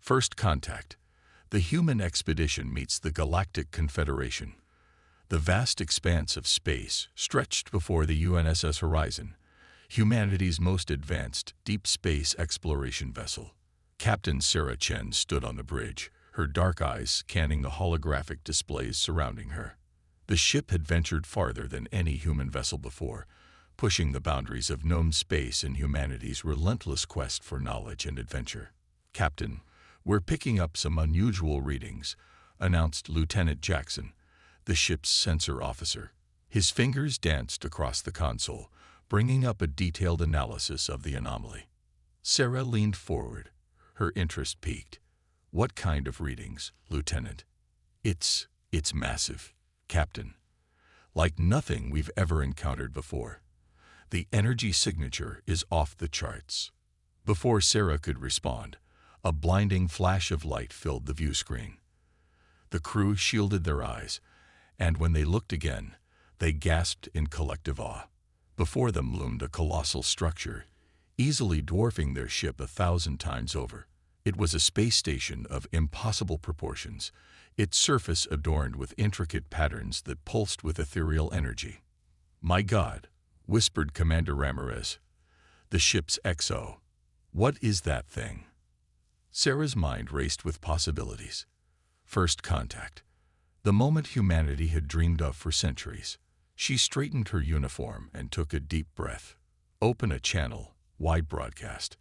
First Contact. The human expedition meets the Galactic Confederation. The vast expanse of space stretched before the UNSS horizon, humanity's most advanced deep space exploration vessel. Captain Sarah Chen stood on the bridge, her dark eyes scanning the holographic displays surrounding her. The ship had ventured farther than any human vessel before, pushing the boundaries of known space in humanity's relentless quest for knowledge and adventure. "Captain, we're picking up some unusual readings," announced Lieutenant Jackson, the ship's sensor officer. His fingers danced across the console, bringing up a detailed analysis of the anomaly. Sarah leaned forward, her interest piqued. "What kind of readings, Lieutenant?" It's massive, Captain. Like nothing we've ever encountered before. The energy signature is off the charts." Before Sarah could respond, a blinding flash of light filled the view screen. The crew shielded their eyes, and when they looked again, they gasped in collective awe. Before them loomed a colossal structure, easily dwarfing their ship 1,000 times over. It was a space station of impossible proportions, its surface adorned with intricate patterns that pulsed with ethereal energy. "My God," whispered Commander Ramirez, "the ship's XO. What is that thing?" Sarah's mind raced with possibilities. First Contact. The moment humanity had dreamed of for centuries. She straightened her uniform and took a deep breath. "Open a channel, wide broadcast.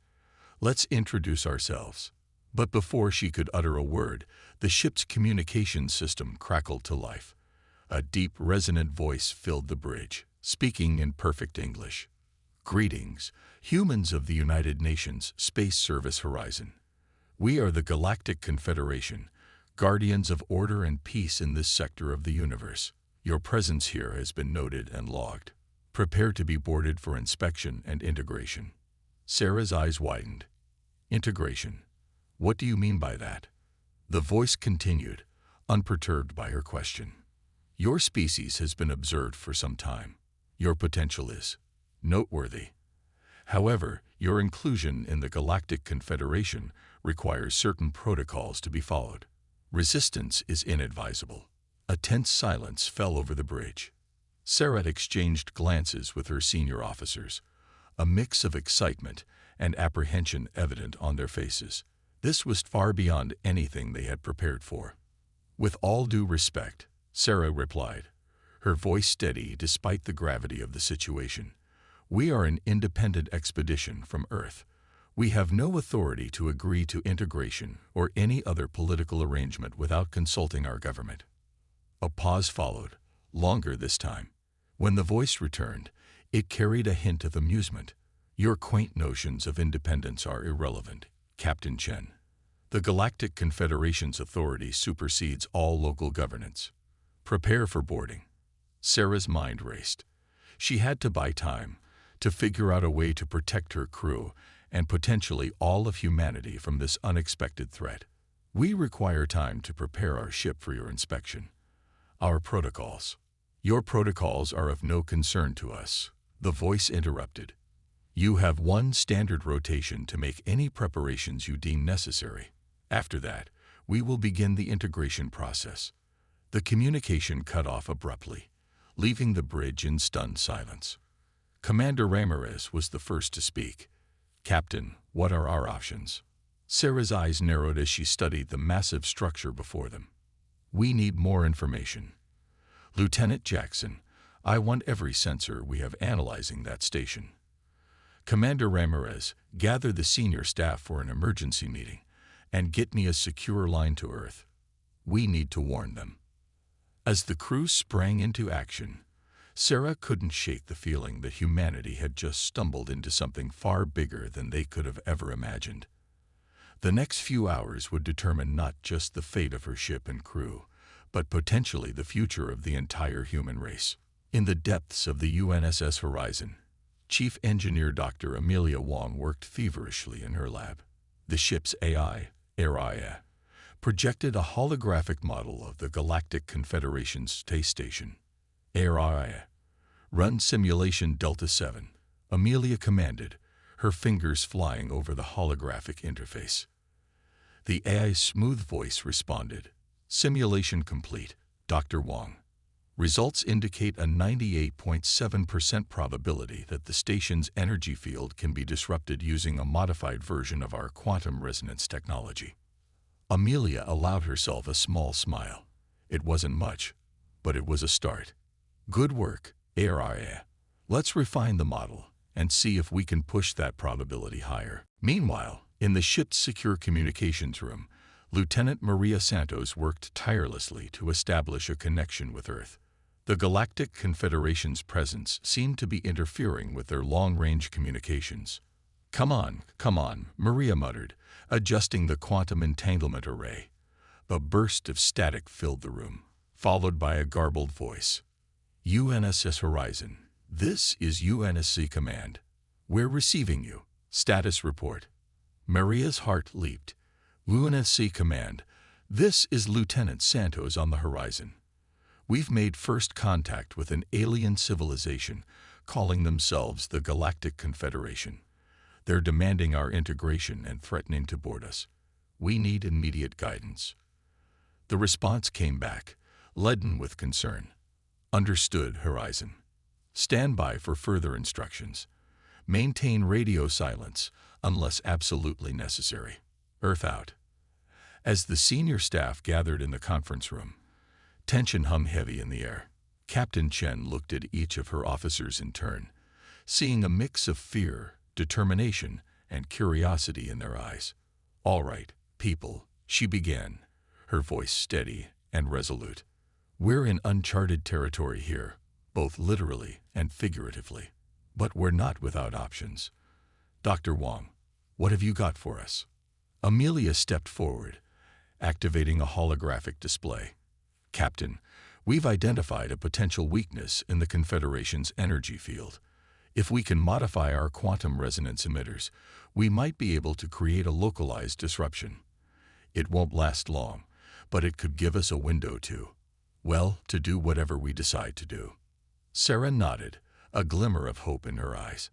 Let's introduce ourselves." But before she could utter a word, the ship's communication system crackled to life. A deep, resonant voice filled the bridge, speaking in perfect English. "Greetings, humans of the United Nations Space Service Horizon. We are the Galactic Confederation, guardians of order and peace in this sector of the universe. Your presence here has been noted and logged. Prepare to be boarded for inspection and integration." Sarah's eyes widened. "Integration? What do you mean by that?" The voice continued, unperturbed by her question. "Your species has been observed for some time. Your potential is noteworthy. However, your inclusion in the Galactic Confederation requires certain protocols to be followed. Resistance is inadvisable." A tense silence fell over the bridge. Sarah exchanged glances with her senior officers, a mix of excitement and apprehension evident on their faces. This was far beyond anything they had prepared for. "With all due respect," Sarah replied, her voice steady despite the gravity of the situation. "We are an independent expedition from Earth. We have no authority to agree to integration or any other political arrangement without consulting our government." A pause followed, longer this time. When the voice returned, it carried a hint of amusement. "Your quaint notions of independence are irrelevant, Captain Chen. The Galactic Confederation's authority supersedes all local governance. Prepare for boarding." Sarah's mind raced. She had to buy time, to figure out a way to protect her crew and potentially all of humanity from this unexpected threat. "We require time to prepare our ship for your inspection. Our protocols." "Your protocols are of no concern to us," the voice interrupted. "You have one standard rotation to make any preparations you deem necessary. After that, we will begin the integration process." The communication cut off abruptly, leaving the bridge in stunned silence. Commander Ramirez was the first to speak. "Captain, what are our options?" Sarah's eyes narrowed as she studied the massive structure before them. "We need more information. Lieutenant Jackson, I want every sensor we have analyzing that station." "Commander Ramirez, gather the senior staff for an emergency meeting and get me a secure line to Earth. We need to warn them." As the crew sprang into action, Sarah couldn't shake the feeling that humanity had just stumbled into something far bigger than they could have ever imagined. The next few hours would determine not just the fate of her ship and crew, but potentially the future of the entire human race. In the depths of the UNSS Horizon, Chief Engineer Dr. Amelia Wong worked feverishly in her lab. The ship's AI, Araya, projected a holographic model of the Galactic Confederation's space station. "Araya, run simulation Delta 7, Amelia commanded, her fingers flying over the holographic interface. The AI's smooth voice responded. Simulation complete, Dr. Wong. Results indicate a 98.7% probability that the station's energy field can be disrupted using a modified version of our quantum resonance technology. Amelia allowed herself a small smile. It wasn't much, but it was a start. Good work, ARIA. Let's refine the model and see if we can push that probability higher. Meanwhile, in the ship's secure communications room, Lieutenant Maria Santos worked tirelessly to establish a connection with Earth. The Galactic Confederation's presence seemed to be interfering with their long-range communications. Come on, Maria muttered, adjusting the quantum entanglement array. A burst of static filled the room, followed by a garbled voice. UNSS Horizon, this is UNSC Command. We're receiving you. Status report. Maria's heart leaped. UNSC Command, this is Lieutenant Santos on the horizon. We've made first contact with an alien civilization calling themselves the Galactic Confederation. They're demanding our integration and threatening to board us. We need immediate guidance. The response came back, leaden with concern. Understood, Horizon. Stand by for further instructions. Maintain radio silence unless absolutely necessary. Earth out. As the senior staff gathered in the conference room, tension hung heavy in the air. Captain Chen looked at each of her officers in turn, seeing a mix of fear, determination, and curiosity in their eyes. All right, people, she began, her voice steady and resolute. We're in uncharted territory here, both literally and figuratively. But we're not without options. Dr. Wong, what have you got for us? Amelia stepped forward, activating a holographic display. Captain, we've identified a potential weakness in the Confederation's energy field. If we can modify our quantum resonance emitters, we might be able to create a localized disruption. It won't last long, but it could give us a window to do whatever we decide to do. Sarah nodded, a glimmer of hope in her eyes.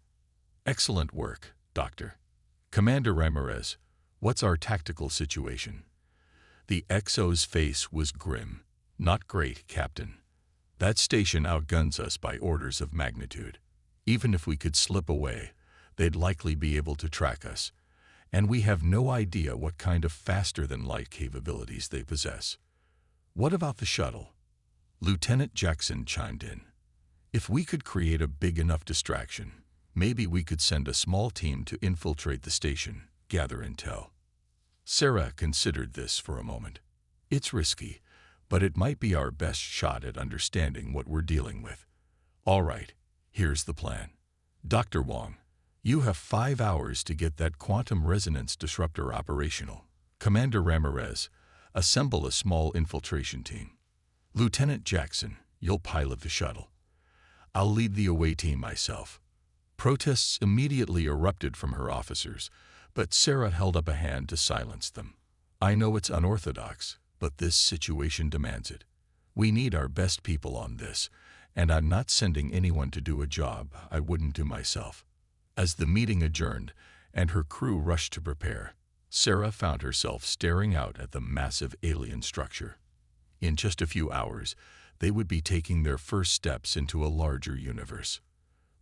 Excellent work, Doctor. Commander Ramirez, what's our tactical situation? The XO's face was grim. Not great, Captain. That station outguns us by orders of magnitude. Even if we could slip away, they'd likely be able to track us, and we have no idea what kind of faster-than-light capabilities they possess. What about the shuttle? Lieutenant Jackson chimed in. If we could create a big enough distraction, maybe we could send a small team to infiltrate the station, gather intel. Sarah considered this for a moment. It's risky, but it might be our best shot at understanding what we're dealing with. All right, here's the plan. Dr. Wong, you have 5 hours to get that quantum resonance disruptor operational. Commander Ramirez, assemble a small infiltration team. Lieutenant Jackson, you'll pilot the shuttle. I'll lead the away team myself. Protests immediately erupted from her officers, but Sarah held up a hand to silence them. I know it's unorthodox, but this situation demands it. We need our best people on this, and I'm not sending anyone to do a job I wouldn't do myself. As the meeting adjourned and her crew rushed to prepare, Sarah found herself staring out at the massive alien structure. In just a few hours, they would be taking their first steps into a larger universe.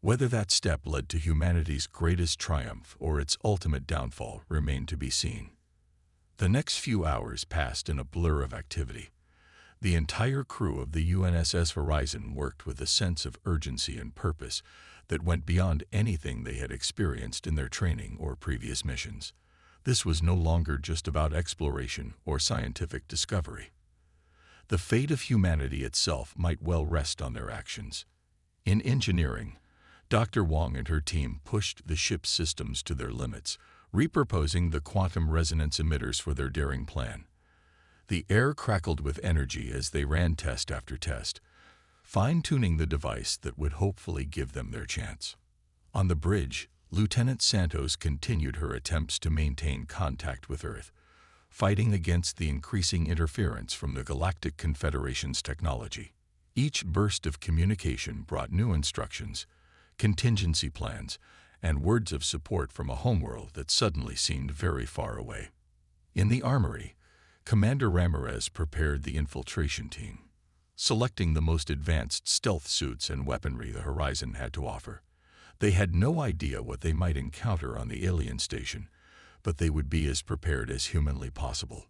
Whether that step led to humanity's greatest triumph or its ultimate downfall remained to be seen. The next few hours passed in a blur of activity. The entire crew of the UNSS Horizon worked with a sense of urgency and purpose that went beyond anything they had experienced in their training or previous missions. This was no longer just about exploration or scientific discovery. The fate of humanity itself might well rest on their actions. In engineering, Dr. Wong and her team pushed the ship's systems to their limits, repurposing the quantum resonance emitters for their daring plan. The air crackled with energy as they ran test after test, fine-tuning the device that would hopefully give them their chance. On the bridge, Lieutenant Santos continued her attempts to maintain contact with Earth, fighting against the increasing interference from the Galactic Confederation's technology. Each burst of communication brought new instructions, contingency plans, and words of support from a homeworld that suddenly seemed very far away. In the armory, Commander Ramirez prepared the infiltration team, selecting the most advanced stealth suits and weaponry the Horizon had to offer. They had no idea what they might encounter on the alien station, but they would be as prepared as humanly possible.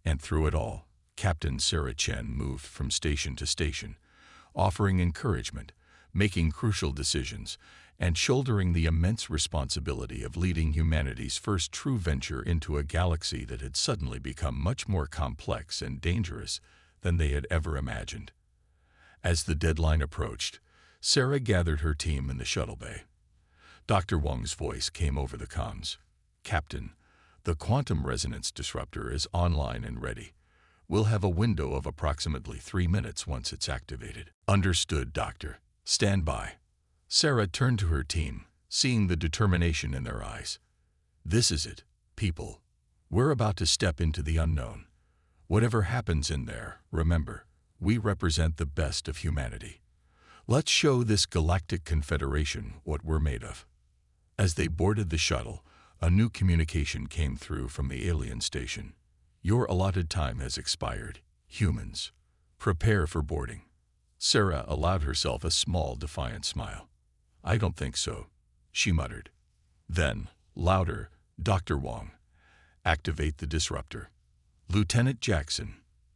And through it all, Captain Sarah Chen moved from station to station, offering encouragement, making crucial decisions, and shouldering the immense responsibility of leading humanity's first true venture into a galaxy that had suddenly become much more complex and dangerous than they had ever imagined. As the deadline approached, Sarah gathered her team in the shuttle bay. Dr. Wong's voice came over the comms. "Captain, the quantum resonance disruptor is online and ready. We'll have a window of approximately 3 minutes once it's activated." "Understood, Doctor. Stand by." Sarah turned to her team, seeing the determination in their eyes. "This is it, people. We're about to step into the unknown. Whatever happens in there, remember, we represent the best of humanity. Let's show this galactic confederation what we're made of." As they boarded the shuttle, a new communication came through from the alien station. "Your allotted time has expired. Humans, prepare for boarding." Sarah allowed herself a small, defiant smile. "I don't think so," she muttered. Then, louder, "Dr. Wong, activate the disruptor. Lieutenant Jackson,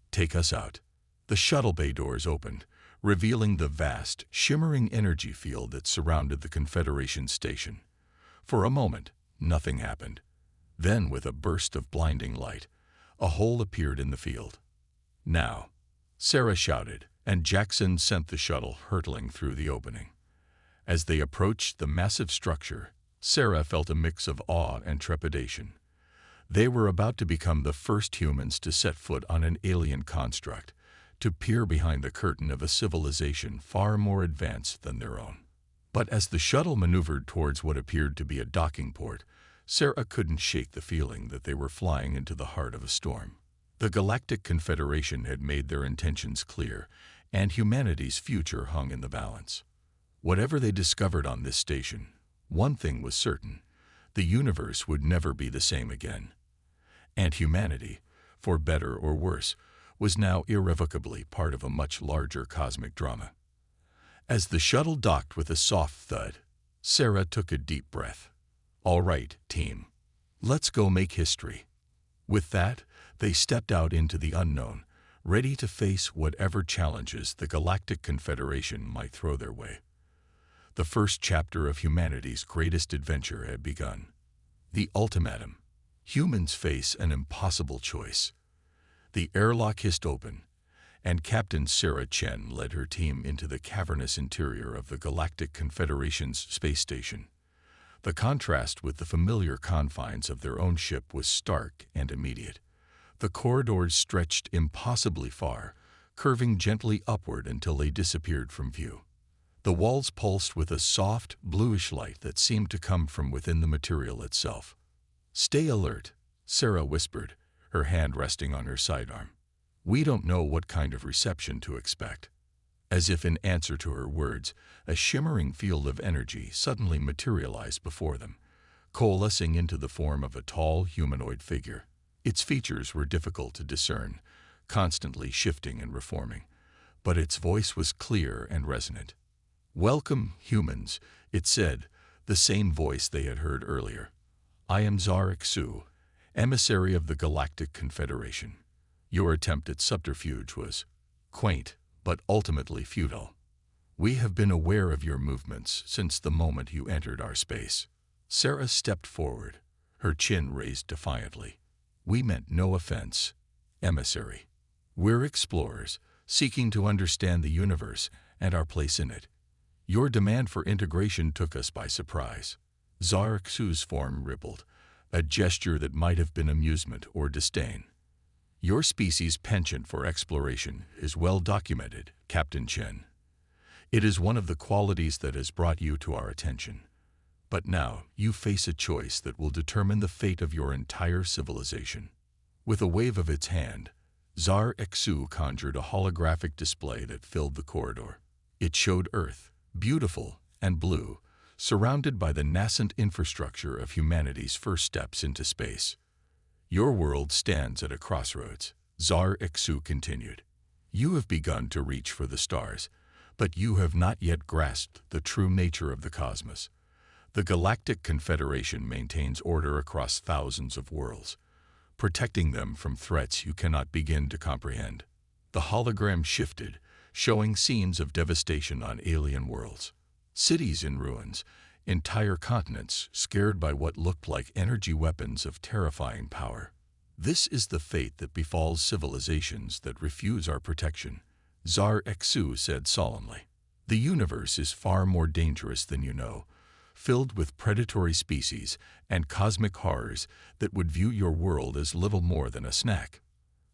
take us out." The shuttle bay doors opened, revealing the vast, shimmering energy field that surrounded the Confederation station. For a moment, nothing happened. Then, with a burst of blinding light, a hole appeared in the field. "Now," Sarah shouted, and Jackson sent the shuttle hurtling through the opening. As they approached the massive structure, Sarah felt a mix of awe and trepidation. They were about to become the first humans to set foot on an alien construct, to peer behind the curtain of a civilization far more advanced than their own. But as the shuttle maneuvered towards what appeared to be a docking port, Sarah couldn't shake the feeling that they were flying into the heart of a storm. The Galactic Confederation had made their intentions clear, and humanity's future hung in the balance. Whatever they discovered on this station, one thing was certain: the universe would never be the same again. And humanity, for better or worse, was now irrevocably part of a much larger cosmic drama. As the shuttle docked with a soft thud, Sarah took a deep breath. "All right, team. Let's go make history." With that, they stepped out into the unknown, ready to face whatever challenges the Galactic Confederation might throw their way. The first chapter of humanity's greatest adventure had begun. The ultimatum. Humans face an impossible choice. The airlock hissed open, and Captain Sarah Chen led her team into the cavernous interior of the Galactic Confederation's space station. The contrast with the familiar confines of their own ship was stark and immediate. The corridors stretched impossibly far, curving gently upward until they disappeared from view. The walls pulsed with a soft, bluish light that seemed to come from within the material itself. "Stay alert," Sarah whispered, her hand resting on her sidearm. "We don't know what kind of reception to expect." As if in answer to her words, a shimmering field of energy suddenly materialized before them, coalescing into the form of a tall, humanoid figure. Its features were difficult to discern, constantly shifting and reforming, but its voice was clear and resonant. "Welcome, humans," it said, the same voice they had heard earlier. "I am Zarek Su, emissary of the Galactic Confederation. Your attempt at subterfuge was quaint, but ultimately futile. We have been aware of your movements since the moment you entered our space." Sarah stepped forward, her chin raised defiantly. "We meant no offense, emissary. We're explorers, seeking to understand the universe and our place in it. Your demand for integration took us by surprise." Zarek Su's form rippled, a gesture that might have been amusement or disdain. "Your species' penchant for exploration is well documented, Captain Chen. It is one of the qualities that has brought you to our attention. But now you face a choice that will determine the fate of your entire civilization." With a wave of its hand, Zarek Su conjured a holographic display that filled the corridor. It showed Earth, beautiful and blue, surrounded by the nascent infrastructure of humanity's first steps into space. Your world stands at a crossroads, Zar Exu continued. You have begun to reach for the stars, but you have not yet grasped the true nature of the cosmos. The Galactic Confederation maintains order across thousands of worlds, protecting them from threats you cannot begin to comprehend. The hologram shifted, showing scenes of devastation on alien worlds. Cities in ruins, entire continents scared by what looked like energy weapons of terrifying power. This is the fate that befalls civilizations that refuse our protection, Zar Exu said solemnly. The universe is far more dangerous than you know, filled with predatory species and cosmic horrors that would view your world as little more than a snack.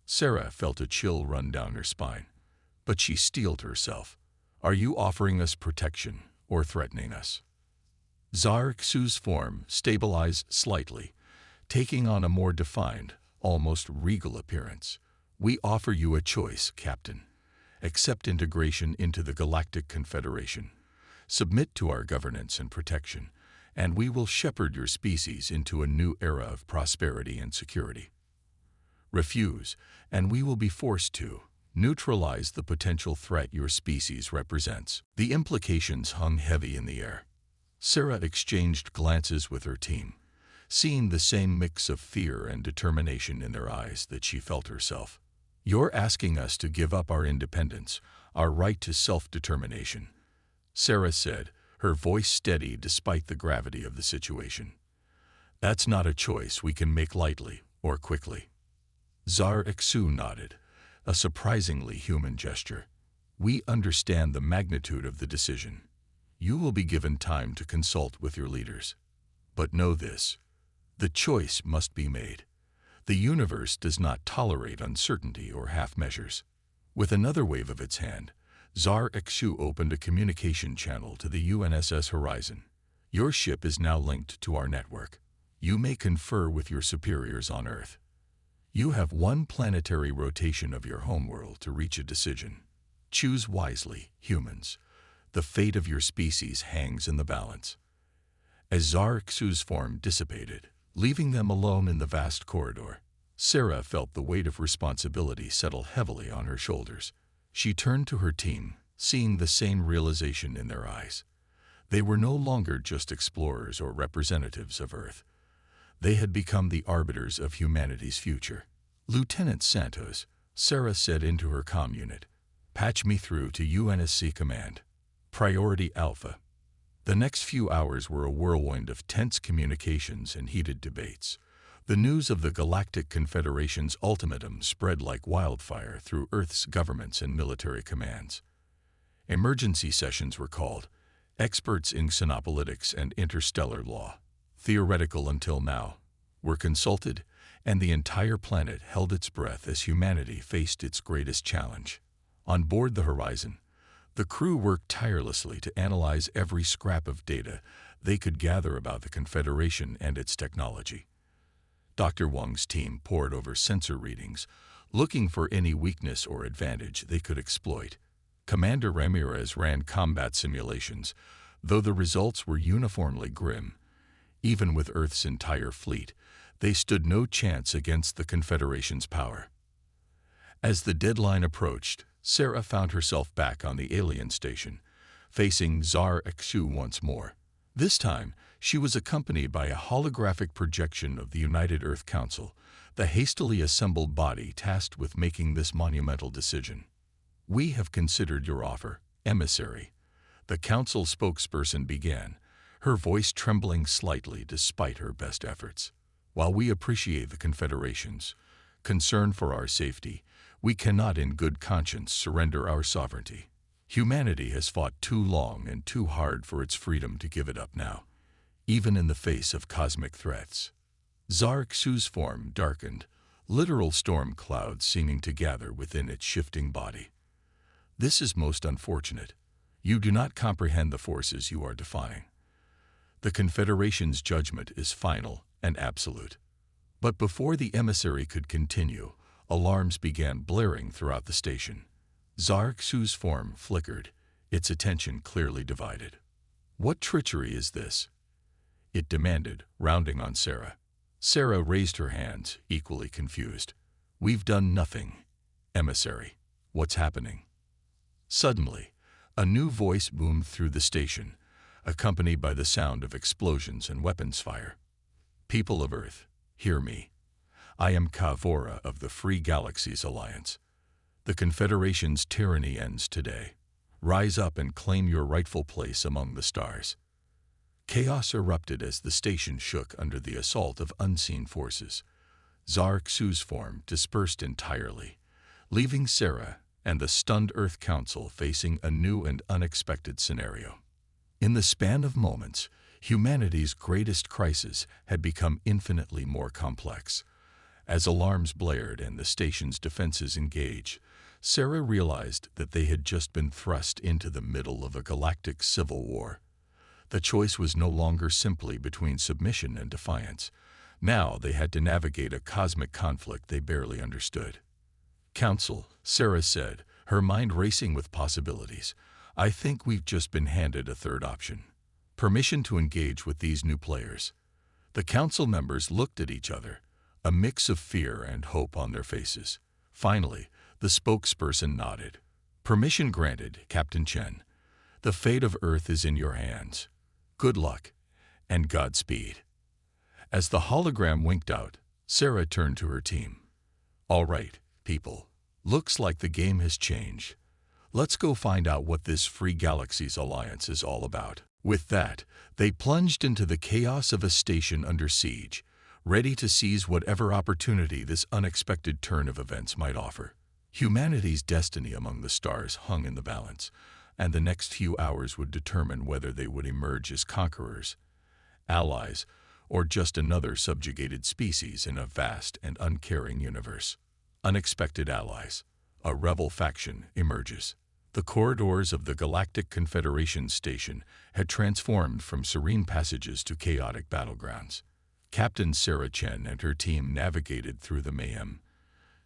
Sarah felt a chill run down her spine, but she steeled herself. Are you offering us protection or threatening us? Zar Exu's form stabilized slightly, taking on a more defined, almost regal appearance. We offer you a choice, Captain. Accept integration into the Galactic Confederation. Submit to our governance and protection, and we will shepherd your species into a new era of prosperity and security. Refuse, and we will be forced to neutralize the potential threat your species represents. The implications hung heavy in the air. Sarah exchanged glances with her team, seeing the same mix of fear and determination in their eyes that she felt herself. You're asking us to give up our independence, our right to self-determination, Sarah said, her voice steady despite the gravity of the situation. That's not a choice we can make lightly or quickly. Zar Exu nodded, a surprisingly human gesture. We understand the magnitude of the decision. You will be given time to consult with your leaders. But know this, the choice must be made. The universe does not tolerate uncertainty or half measures. With another wave of its hand, Zar Exu opened a communication channel to the UNSS Horizon. Your ship is now linked to our network. You may confer with your superiors on Earth. You have one planetary rotation of your homeworld to reach a decision. Choose wisely, humans. The fate of your species hangs in the balance. As Zar Exu's form dissipated, leaving them alone in the vast corridor, Sarah felt the weight of responsibility settle heavily on her shoulders. She turned to her team, seeing the same realization in their eyes. They were no longer just explorers or representatives of Earth. They had become the arbiters of humanity's future. Lieutenant Santos, Sarah said into her comm unit, patch me through to UNSC Command. Priority Alpha. The next few hours were a whirlwind of tense communications and heated debates. The news of the Galactic Confederation's ultimatum spread like wildfire through Earth's governments and military commands. Emergency sessions were called, experts in xenopolitics and interstellar law, theoretical until now, were consulted, and the entire planet held its breath as humanity faced its greatest challenge. On board the Horizon, the crew worked tirelessly to analyze every scrap of data they could gather about the Confederation and its technology. Dr. Wang's team pored over sensor readings, looking for any weakness or advantage they could exploit. Commander Ramirez ran combat simulations, though the results were uniformly grim. Even with Earth's entire fleet, they stood no chance against the Confederation's power. As the deadline approached, Sarah found herself back on the alien station, facing Zar Exu once more. This time, she was accompanied by a holographic projection of the United Earth Council, the hastily assembled body tasked with making this monumental decision. We have considered your offer, emissary, the council spokesperson began, her voice trembling slightly despite her best efforts. While we appreciate the Confederation's concern for our safety, we cannot in good conscience surrender our sovereignty. Humanity has fought too long and too hard for its freedom to give it up now, even in the face of cosmic threats. Zar Exu's form darkened, literal storm clouds seeming to gather within its shifting body. This is most unfortunate. You do not comprehend the forces you are defying. The Confederation's judgment is final and absolute. But before the emissary could continue, alarms began blaring throughout the station. Zar Exu's form flickered, its attention clearly divided. What treachery is this? It demanded, rounding on Sarah. Sarah raised her hands, equally confused. "We've done nothing. Emissary, what's happening?" Suddenly, a new voice boomed through the station, accompanied by the sound of explosions and weapons fire. "People of Earth, hear me. I am Kavora of the Free Galaxies Alliance. The Confederation's tyranny ends today. Rise up and claim your rightful place among the stars." Chaos erupted as the station shook under the assault of unseen forces. Xarx's form dispersed entirely, leaving Sarah and the stunned Earth Council facing a new and unexpected scenario. In the span of moments, humanity's greatest crisis had become infinitely more complex. As alarms blared and the station's defenses engaged, Sarah realized that they had just been thrust into the middle of a galactic civil war. The choice was no longer simply between submission and defiance. Now they had to navigate a cosmic conflict they barely understood. "Council," Sarah said, her mind racing with possibilities. "I think we've just been handed a third option. Permission to engage with these new players." The council members looked at each other, a mix of fear and hope on their faces. Finally, the spokesperson nodded. "Permission granted, Captain Chen. The fate of Earth is in your hands. Good luck, and Godspeed." As the hologram winked out, Sarah turned to her team. "All right, people. Looks like the game has changed. Let's go find out what this Free Galaxies Alliance is all about." With that, they plunged into the chaos of a station under siege, ready to seize whatever opportunity this unexpected turn of events might offer. Humanity's destiny among the stars hung in the balance, and the next few hours would determine whether they would emerge as conquerors, allies, or just another subjugated species in a vast and uncaring universe. Unexpected allies. A rebel faction emerges. The corridors of the Galactic Confederation station had transformed from serene passages to chaotic battlegrounds. Captain Sarah Chen and her team navigated through the mayhem,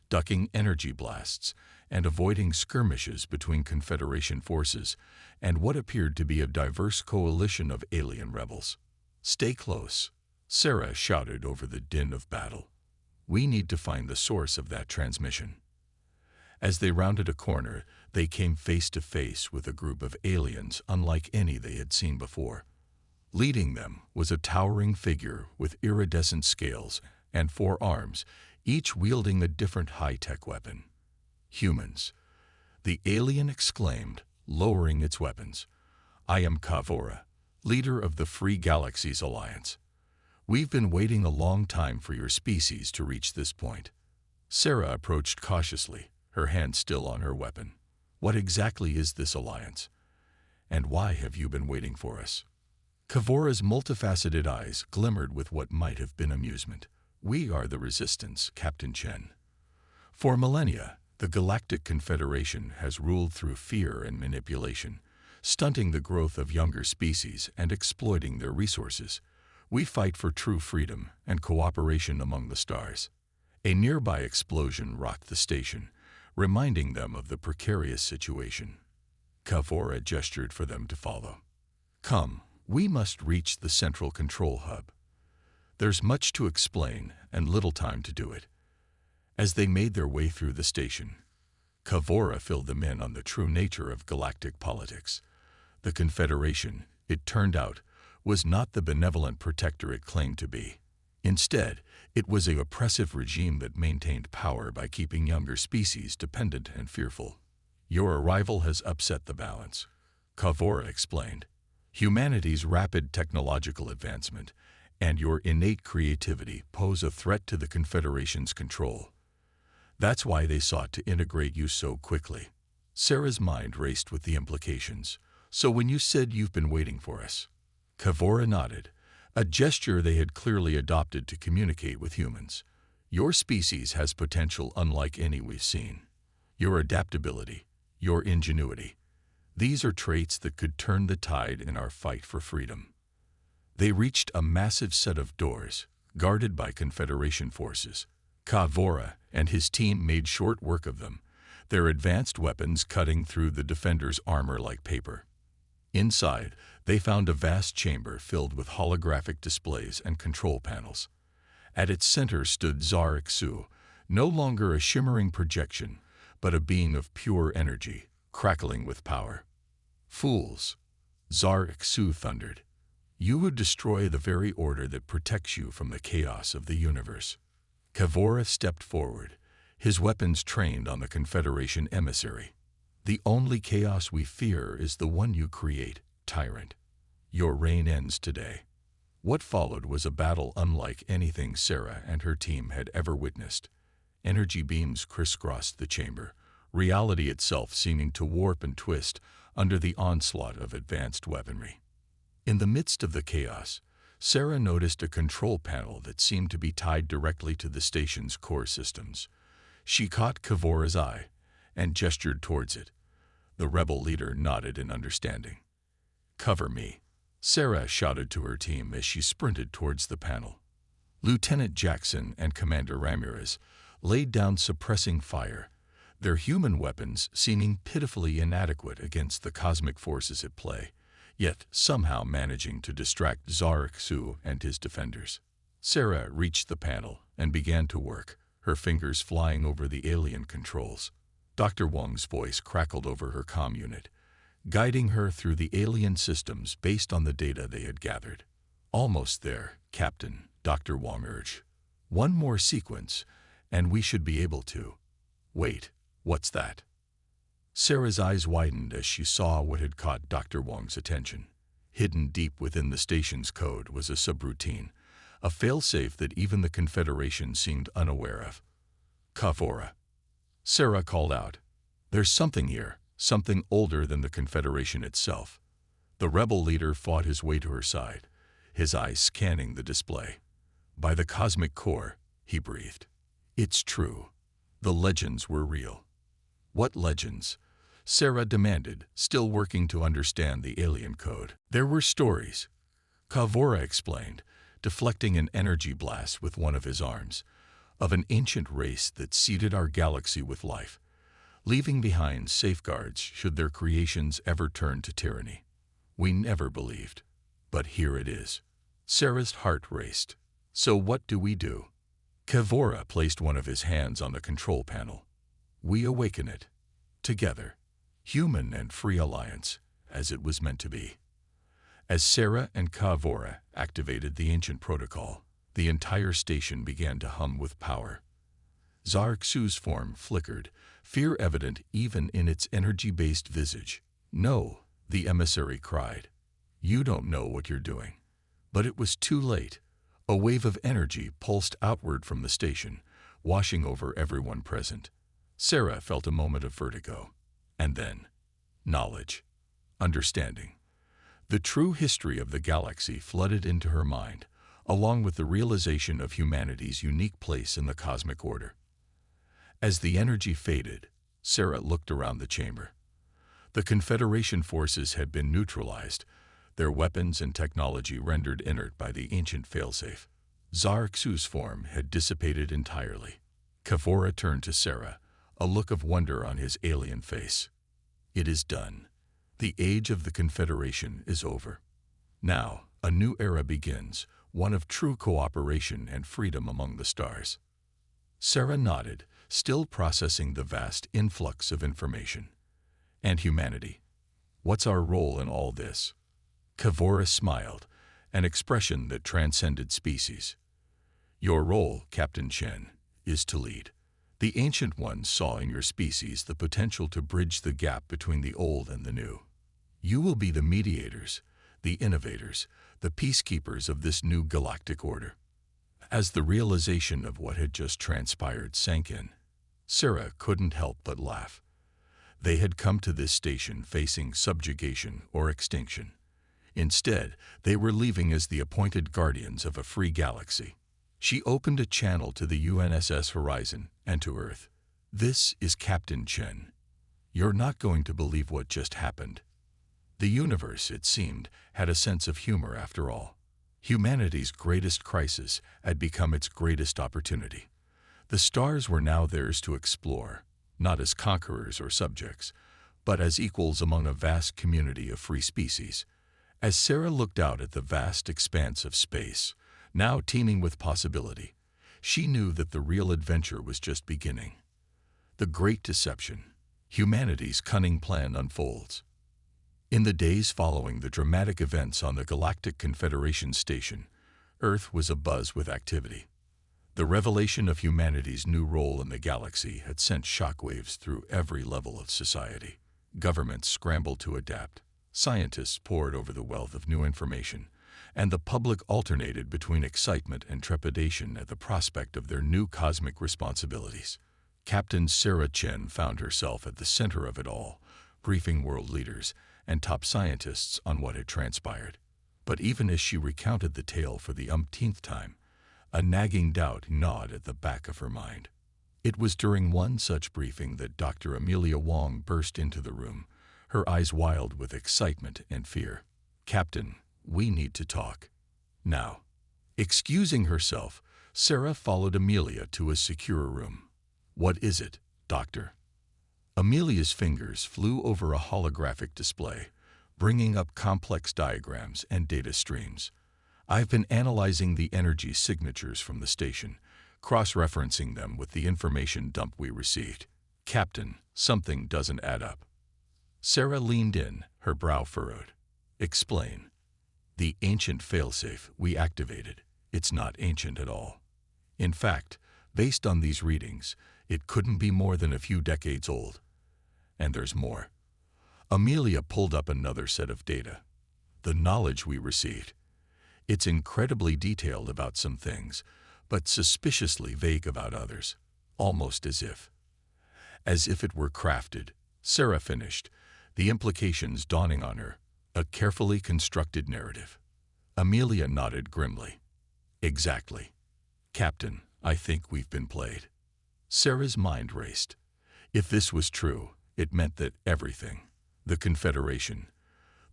ducking energy blasts and avoiding skirmishes between Confederation forces and what appeared to be a diverse coalition of alien rebels. "Stay close," Sarah shouted over the din of battle. "We need to find the source of that transmission." As they rounded a corner, they came face to face with a group of aliens unlike any they had seen before. Leading them was a towering figure with iridescent scales and 4 arms, each wielding a different high-tech weapon. "Humans," the alien exclaimed, lowering its weapons. "I am Kavora, leader of the Free Galaxies Alliance. We've been waiting a long time for your species to reach this point." Sarah approached cautiously, her hand still on her weapon. "What exactly is this alliance? And why have you been waiting for us?" Kavora's multifaceted eyes glimmered with what might have been amusement. "We are the Resistance, Captain Chen. For millennia, the Galactic Confederation has ruled through fear and manipulation, stunting the growth of younger species and exploiting their resources. We fight for true freedom and cooperation among the stars." A nearby explosion rocked the station, reminding them of the precarious situation. Kavora gestured for them to follow. "Come, we must reach the central control hub. There's much to explain and little time to do it." As they made their way through the station, Kavora filled them in on the true nature of galactic politics. The Confederation, it turned out, was not the benevolent protector it claimed to be. Instead, it was an oppressive regime that maintained power by keeping younger species dependent and fearful. "Your arrival has upset the balance," Kavora explained. "Humanity's rapid technological advancement and your innate creativity pose a threat to the Confederation's control. That's why they sought to integrate you so quickly." Sarah's mind raced with the implications. "So when you said you've been waiting for us..." Kavora nodded, a gesture they had clearly adopted to communicate with humans. "Your species has potential unlike any we've seen. Your adaptability, your ingenuity. These are traits that could turn the tide in our fight for freedom." They reached a massive set of doors, guarded by Confederation forces. Kavora and his team made short work of them, their advanced weapons cutting through the defenders' armor like paper. Inside, they found a vast chamber filled with holographic displays and control panels. At its center stood Xu, no longer a shimmering projection, but a being of pure energy, crackling with power. "Fools," Xu thundered. "You would destroy the very order that protects you from the chaos of the universe." Kavora stepped forward, his weapons trained on the Confederation emissary. "The only chaos we fear is the one you create, tyrant. Your reign ends today." What followed was a battle unlike anything Sarah and her team had ever witnessed. Energy beams crisscrossed the chamber, reality itself seeming to warp and twist under the onslaught of advanced weaponry. In the midst of the chaos, Sarah noticed a control panel that seemed to be tied directly to the station's core systems. She caught Kavora's eye and gestured towards it. The rebel leader nodded in understanding. "Cover me," Sarah shouted to her team as she sprinted towards the panel. Lieutenant Jackson and Commander Ramirez laid down suppressing fire, their human weapons seeming pitifully inadequate against the cosmic forces at play, yet somehow managing to distract Xu and his defenders. Sarah reached the panel and began to work, her fingers flying over the alien controls. Dr. Wang's voice crackled over her comm unit, guiding her through the alien systems based on the data they had gathered. "Almost there, Captain," Dr. Wang urged. "One more sequence, and we should be able to—" "Wait, what's that?" Sarah's eyes widened as she saw what had caught Dr. Wang's attention. Hidden deep within the station's code was a subroutine, a failsafe that even the Confederation seemed unaware of. "Kavora," Sarah called out. "There's something here, something older than the Confederation itself." The rebel leader fought his way to her side, his eyes scanning the display. "By the cosmic core," he breathed. "It's true. The legends were real." "What legends?" Sarah demanded, still working to understand the alien code. "There were stories," Kavora explained, deflecting an energy blast with one of his arms, "of an ancient race that seeded our galaxy with life, leaving behind safeguards should their creations ever turn to tyranny. We never believed, but here it is." Sarah's heart raced. "So what do we do?" Kavora placed one of his hands on the control panel. "We awaken it. Together. Human and free alliance, as it was meant to be." As Sarah and Kavora activated the ancient protocol, the entire station began to hum with power. Xu's form flickered, fear evident even in its energy-based visage. "No," the emissary cried. "You don't know what you're doing." But it was too late. A wave of energy pulsed outward from the station, washing over everyone present. Sarah felt a moment of vertigo. And then, knowledge, understanding. The true history of the galaxy flooded into her mind, along with the realization of humanity's unique place in the cosmic order. As the energy faded, Sarah looked around the chamber. The Confederation forces had been neutralized, their weapons and technology rendered inert by the ancient failsafe. Xu's form had dissipated entirely. Kavora turned to Sarah, a look of wonder on his alien face. "It is done. The age of the Confederation is over. Now, a new era begins, one of true cooperation and freedom among the stars." Sarah nodded, still processing the vast influx of information. "And humanity? What's our role in all this?" Kavora smiled, an expression that transcended species. "Your role, Captain Chen, is to lead. The Ancient Ones saw in your species the potential to bridge the gap between the old and the new. You will be the mediators, the innovators, the peacekeepers of this new galactic order." As the realization of what had just transpired sank in, Sarah couldn't help but laugh. They had come to this station facing subjugation or extinction. Instead, they were leaving as the appointed guardians of a free galaxy. She opened a channel to the UNSS Horizon and to Earth. "This is Captain Chen. You're not going to believe what just happened." The universe, it seemed, had a sense of humor after all. Humanity's greatest crisis had become its greatest opportunity. The stars were now theirs to explore, not as conquerors or subjects, but as equals among a vast community of free species. As Sarah looked out at the vast expanse of space, now teeming with possibility, She knew that the real adventure was just beginning. The Great Deception, humanity's cunning plan unfolds. In the days following the dramatic events on the Galactic Confederation station, Earth was abuzz with activity. The revelation of humanity's new role in the galaxy had sent shockwaves through every level of society. Governments scrambled to adapt, scientists pored over the wealth of new information, and the public alternated between excitement and trepidation at the prospect of their new cosmic responsibilities. Captain Sarah Chen found herself at the center of it all, briefing world leaders and top scientists on what had transpired. But even as she recounted the tale for the umpteenth time, a nagging doubt gnawed at the back of her mind. It was during one such briefing that Dr. Amelia Wong burst into the room, her eyes wild with excitement and fear. "Captain, we need to talk. Now." Excusing herself, Sarah followed Amelia to a secure room. "What is it, Doctor?" Amelia's fingers flew over a holographic display, bringing up complex diagrams and data streams. "I've been analyzing the energy signatures from the station, cross-referencing them with the information dump we received. Captain, something doesn't add up." Sarah leaned in, her brow furrowed. "Explain." "The ancient failsafe we activated, it's not ancient at all. In fact, based on these readings, it couldn't be more than a few decades old. And there's more." Amelia pulled up another set of data. "The knowledge we received. It's incredibly detailed about some things, but suspiciously vague about others, almost as if it were crafted," Sarah finished, the implications dawning on her, a carefully constructed narrative. Amelia nodded grimly. "Exactly. Captain, I think we've been played." Sarah's mind raced. If this was true, it meant that everything, the Confederation,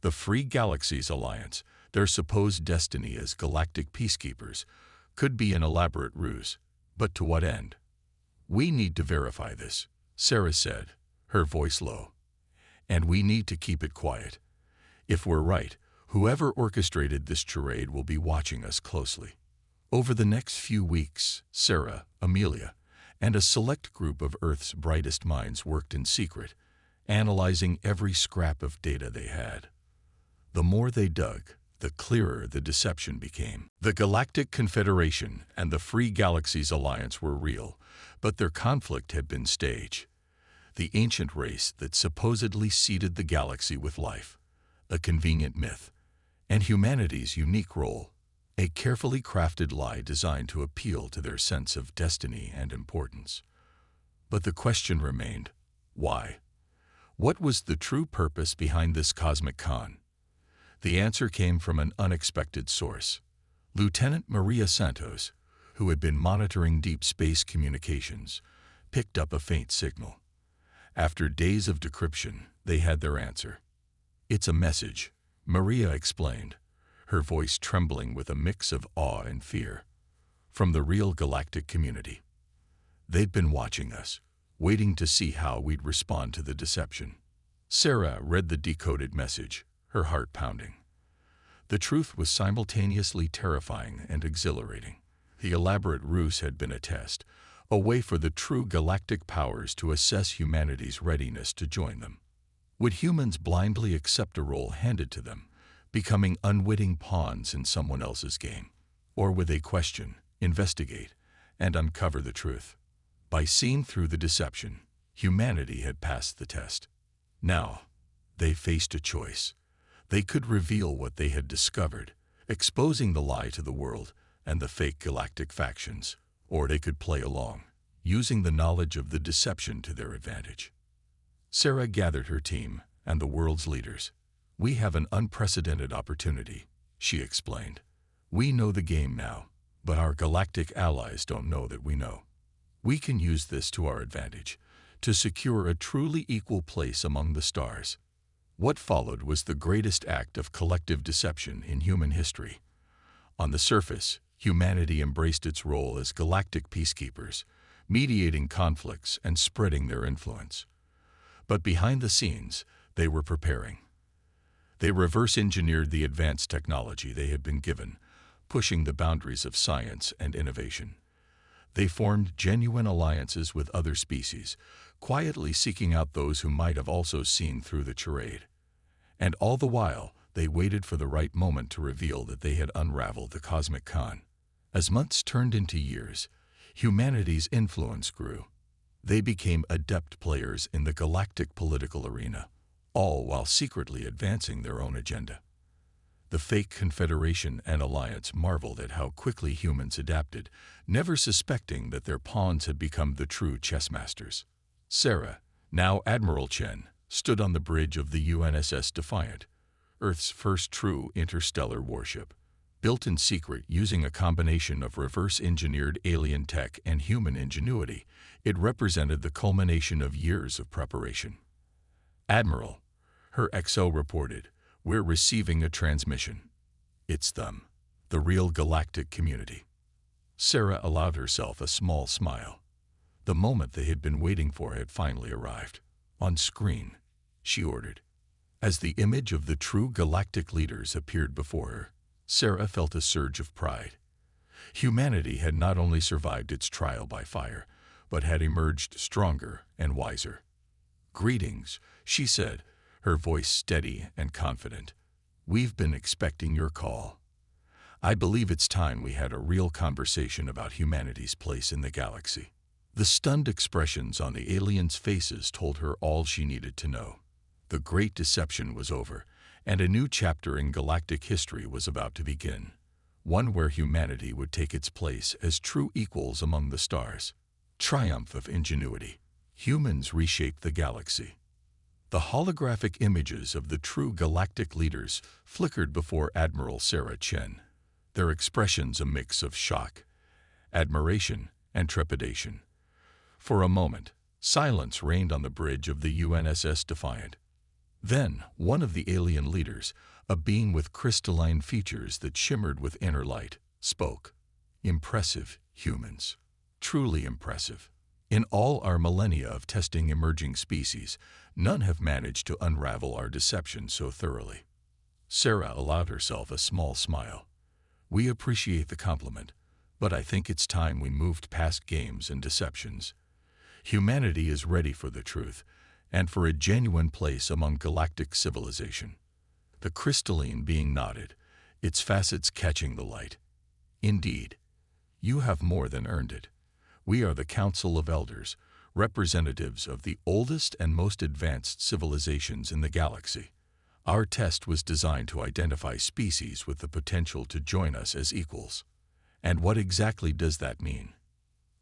the Free Galaxies Alliance, their supposed destiny as galactic peacekeepers, could be an elaborate ruse. But to what end? "We need to verify this," Sarah said, her voice low. "And we need to keep it quiet. If we're right, whoever orchestrated this charade will be watching us closely." Over the next few weeks, Sarah, Amelia, and a select group of Earth's brightest minds worked in secret, analyzing every scrap of data they had. The more they dug, the clearer the deception became. The Galactic Confederation and the Free Galaxies Alliance were real, but their conflict had been staged. The ancient race that supposedly seeded the galaxy with life, a convenient myth, and humanity's unique role, a carefully crafted lie designed to appeal to their sense of destiny and importance. But the question remained, why? What was the true purpose behind this cosmic con? The answer came from an unexpected source. Lieutenant Maria Santos, who had been monitoring deep space communications, picked up a faint signal. After days of decryption, they had their answer. "It's a message," Maria explained, her voice trembling with a mix of awe and fear. "From the real galactic community. They'd been watching us, waiting to see how we'd respond to the deception." Sarah read the decoded message, her heart pounding. The truth was simultaneously terrifying and exhilarating. The elaborate ruse had been a test, a way for the true galactic powers to assess humanity's readiness to join them. Would humans blindly accept a role handed to them, becoming unwitting pawns in someone else's game? Or would they question, investigate, and uncover the truth? By seeing through the deception, humanity had passed the test. Now, they faced a choice. They could reveal what they had discovered, exposing the lie to the world and the fake galactic factions, or they could play along, using the knowledge of the deception to their advantage. Sarah gathered her team and the world's leaders. "We have an unprecedented opportunity," she explained. "We know the game now, but our galactic allies don't know that we know. We can use this to our advantage, to secure a truly equal place among the stars." What followed was the greatest act of collective deception in human history. On the surface, humanity embraced its role as galactic peacekeepers, mediating conflicts and spreading their influence. But behind the scenes, they were preparing. They reverse-engineered the advanced technology they had been given, pushing the boundaries of science and innovation. They formed genuine alliances with other species, quietly seeking out those who might have also seen through the charade. And all the while, they waited for the right moment to reveal that they had unraveled the cosmic con. As months turned into years, humanity's influence grew. They became adept players in the galactic political arena, all while secretly advancing their own agenda. The fake Confederation and Alliance marveled at how quickly humans adapted, never suspecting that their pawns had become the true chess masters. Sarah, now Admiral Chen, stood on the bridge of the UNSS Defiant, Earth's first true interstellar warship. Built in secret using a combination of reverse-engineered alien tech and human ingenuity, it represented the culmination of years of preparation. "Admiral," her XO reported, "we're receiving a transmission. It's them, the real galactic community." Sarah allowed herself a small smile. The moment they had been waiting for had finally arrived. "On screen," she ordered. As the image of the true galactic leaders appeared before her, Sarah felt a surge of pride. Humanity had not only survived its trial by fire, but had emerged stronger and wiser. "Greetings," she said, her voice steady and confident. "We've been expecting your call. I believe it's time we had a real conversation about humanity's place in the galaxy." The stunned expressions on the aliens' faces told her all she needed to know. The Great Deception was over, and a new chapter in galactic history was about to begin, one where humanity would take its place as true equals among the stars. Triumph of ingenuity. Humans reshaped the galaxy. The holographic images of the true galactic leaders flickered before Admiral Sarah Chen, their expressions a mix of shock, admiration, and trepidation. For a moment, silence reigned on the bridge of the UNSS Defiant. Then, one of the alien leaders, a being with crystalline features that shimmered with inner light, spoke. "Impressive, humans. Truly impressive. In all our millennia of testing emerging species, none have managed to unravel our deception so thoroughly." Sarah allowed herself a small smile. "We appreciate the compliment, but I think it's time we moved past games and deceptions. Humanity is ready for the truth, and for a genuine place among galactic civilization." The crystalline being nodded, its facets catching the light. "Indeed, you have more than earned it. We are the Council of Elders, representatives of the oldest and most advanced civilizations in the galaxy. Our test was designed to identify species with the potential to join us as equals." "And what exactly does that mean?"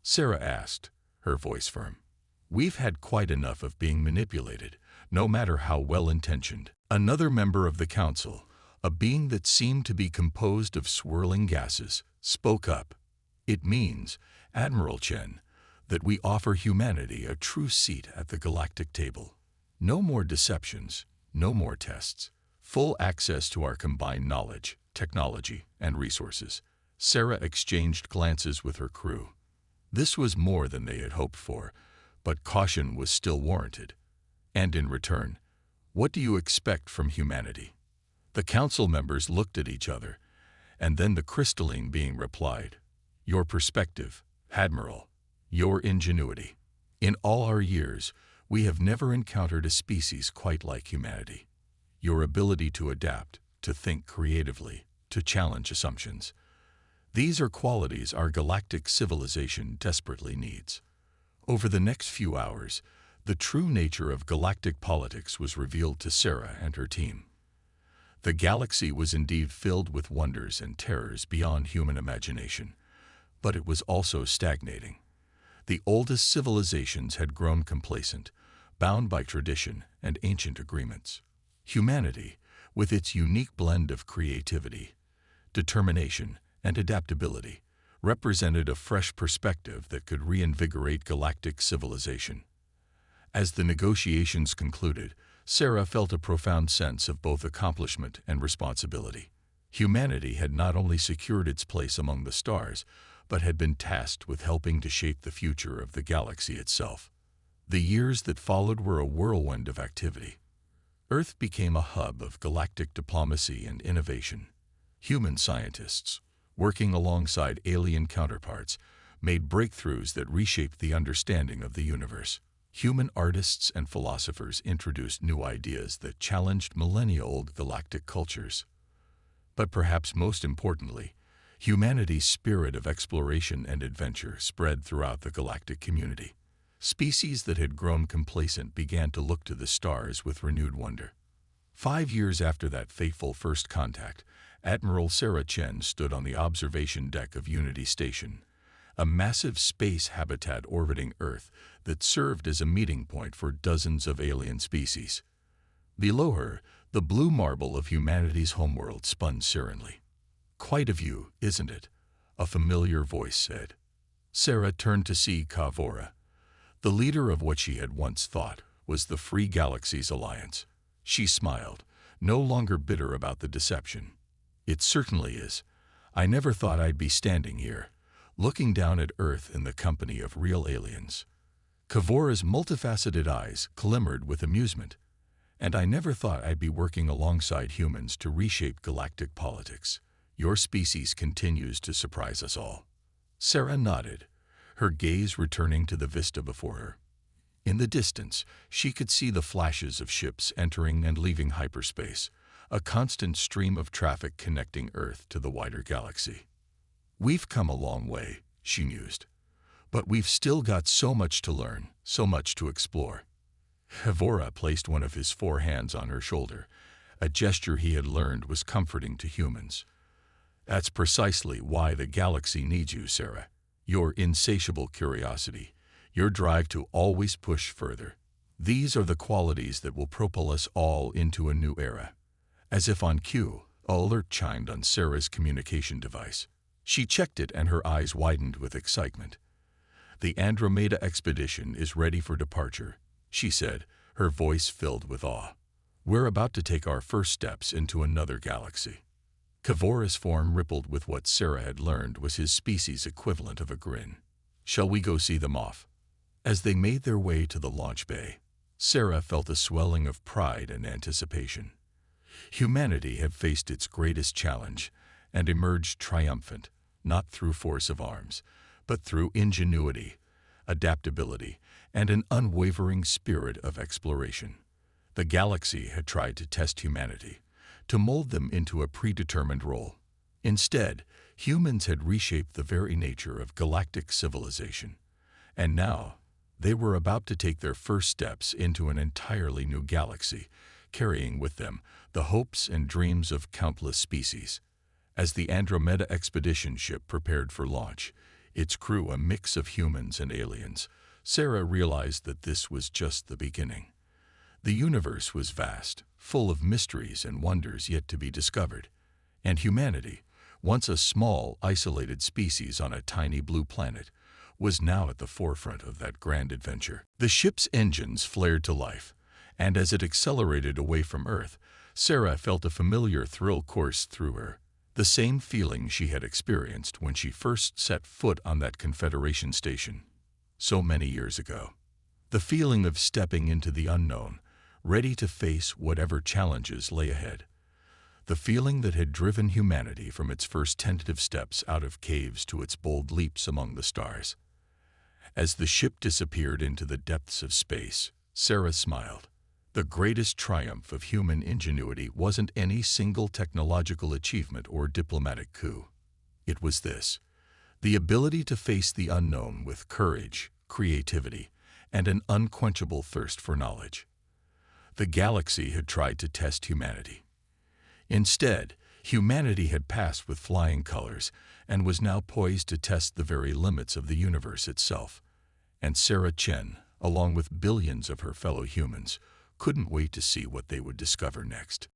Sarah asked, her voice firm. "We've had quite enough of being manipulated, no matter how well-intentioned." Another member of the council, a being that seemed to be composed of swirling gases, spoke up. "It means, Admiral Chen, that we offer humanity a true seat at the galactic table. No more deceptions, no more tests. Full access to our combined knowledge, technology, and resources." Sarah exchanged glances with her crew. This was more than they had hoped for, but caution was still warranted. "And in return, what do you expect from humanity?" The council members looked at each other, and then the crystalline being replied. "Your perspective, Admiral. Your ingenuity. In all our years, we have never encountered a species quite like humanity. Your ability to adapt, to think creatively, to challenge assumptions. These are qualities our galactic civilization desperately needs." Over the next few hours, the true nature of galactic politics was revealed to Sarah and her team. The galaxy was indeed filled with wonders and terrors beyond human imagination, but it was also stagnating. The oldest civilizations had grown complacent, bound by tradition and ancient agreements. Humanity, with its unique blend of creativity, determination, and adaptability, represented a fresh perspective that could reinvigorate galactic civilization. As the negotiations concluded, Sarah felt a profound sense of both accomplishment and responsibility. Humanity had not only secured its place among the stars, but had been tasked with helping to shape the future of the galaxy itself. The years that followed were a whirlwind of activity. Earth became a hub of galactic diplomacy and innovation. Human scientists, working alongside alien counterparts, made breakthroughs that reshaped the understanding of the universe. Human artists and philosophers introduced new ideas that challenged millennia-old galactic cultures. But perhaps most importantly, humanity's spirit of exploration and adventure spread throughout the galactic community. Species that had grown complacent began to look to the stars with renewed wonder. 5 years after that fateful first contact, Admiral Sarah Chen stood on the observation deck of Unity Station, a massive space habitat orbiting Earth that served as a meeting point for dozens of alien species. Below her, the blue marble of humanity's homeworld spun serenely. "Quite a view, isn't it?" a familiar voice said. Sarah turned to see Kavora, the leader of what she had once thought was the Free Galaxies Alliance. She smiled, no longer bitter about the deception. "It certainly is. I never thought I'd be standing here, looking down at Earth in the company of real aliens." Kavora's multifaceted eyes glimmered with amusement. "And I never thought I'd be working alongside humans to reshape galactic politics. Your species continues to surprise us all." Sarah nodded, her gaze returning to the vista before her. In the distance, she could see the flashes of ships entering and leaving hyperspace, a constant stream of traffic connecting Earth to the wider galaxy. "We've come a long way," she mused. "But we've still got so much to learn, so much to explore." Kavora placed one of his 4 hands on her shoulder, a gesture he had learned was comforting to humans. "That's precisely why the galaxy needs you, Sarah. Your insatiable curiosity, your drive to always push further. These are the qualities that will propel us all into a new era." As if on cue, an alert chimed on Sarah's communication device. She checked it and her eyes widened with excitement. "The Andromeda expedition is ready for departure," she said, her voice filled with awe. "We're about to take our first steps into another galaxy." Kavora's form rippled with what Sarah had learned was his species' equivalent of a grin. "Shall we go see them off?" As they made their way to the launch bay, Sarah felt a swelling of pride and anticipation. Humanity had faced its greatest challenge and emerged triumphant, not through force of arms, but through ingenuity, adaptability, and an unwavering spirit of exploration. The galaxy had tried to test humanity, to mold them into a predetermined role. Instead, humans had reshaped the very nature of galactic civilization. And now, they were about to take their first steps into an entirely new galaxy, carrying with them the hopes and dreams of countless species. As the Andromeda expedition ship prepared for launch, its crew a mix of humans and aliens, Sarah realized that this was just the beginning. The universe was vast, full of mysteries and wonders yet to be discovered. And humanity, once a small, isolated species on a tiny blue planet, was now at the forefront of that grand adventure. The ship's engines flared to life, and as it accelerated away from Earth, Sarah felt a familiar thrill course through her. The same feeling she had experienced when she first set foot on that Confederation station so many years ago. The feeling of stepping into the unknown, ready to face whatever challenges lay ahead. The feeling that had driven humanity from its first tentative steps out of caves to its bold leaps among the stars. As the ship disappeared into the depths of space, Sarah smiled. The greatest triumph of human ingenuity wasn't any single technological achievement or diplomatic coup. It was this: the ability to face the unknown with courage, creativity, and an unquenchable thirst for knowledge. The galaxy had tried to test humanity. Instead, humanity had passed with flying colors and was now poised to test the very limits of the universe itself. And Sarah Chen, along with billions of her fellow humans, couldn't wait to see what they would discover next.